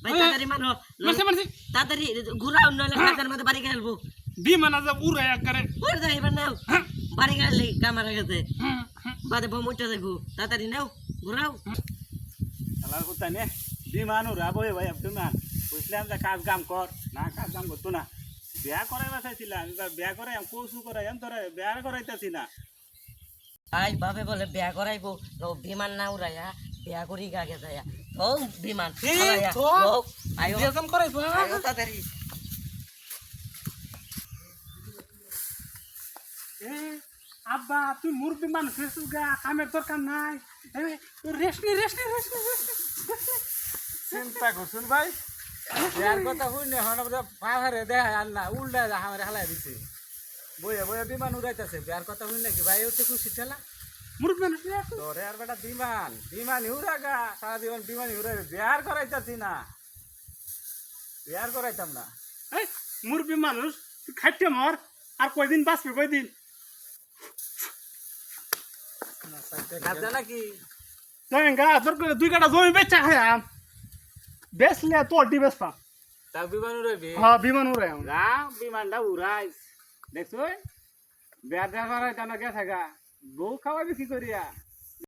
ভাই তাড়াতাড়ি মানো তাড়াতাড়ি ঘুরাও নইলে কাকার মধ্যে বাড়ি গেলবো বিমান আছে উড়ে করে ওর যাই এবার নাও বাড়ি গেলে কামার গেছে বাদে বম উঠে দেখো তাড়াতাড়ি নাও ঘুরাও আলার কোথায় নে বিমান উড়াবো ভাই বিমান বুঝলাম যে কাজ কাম কর না কাজ কাম করতো না বিয়া করাইবা চাইছিলাম এবার বিয়া করাই কৌশু করাই তোরে বিয়া করাইতেছি না আই বাপে বলে বিয়া করাইবো তো বিমান না উড়াইয়া বিয়া করি গাগে যায়া ও বিমান উড়াইয়া ও আয়ো বিয়াজন করাইবো আয়ো তাড়াতাড়ি আব্বা তুই মুরব্বী মানুষ গা কামের দরকার নাই রেস্ট নি চিন্তা করছুন ভাই বিয়ার কথা শুনে হন পা হারে দেখা আল্লাহ উল্টা আমার হালাই দিছে বইয়া বইয়া বিমান উড়াইতেছে বিয়ার কথা শুনে কি ভাই হচ্ছে খুশি ঠেলা মুরব্বী মানুষ তোরে আর বেটা বিমান উড়াগা সারা জীবন বিমান উড়াই বিয়ার করাইতাছি না বিয়ার করাইতাম না এই মুরব্বী মানুষ তুই খাইতে মর আর কয়দিন বাঁচবি কয়দিন খাতে নাকি গা তোর দুই কাটা জমি বেচা খায়াম বেচলে তোর ডি বেচপাম তা বিমান উড়াইবি হ্যাঁ বিমান উড়াই যা বিমানটা উড়াই দেখছো বিয়ার দেখা করাইতাম না গেছে গা বউ খাওয়াবি কি করিয়া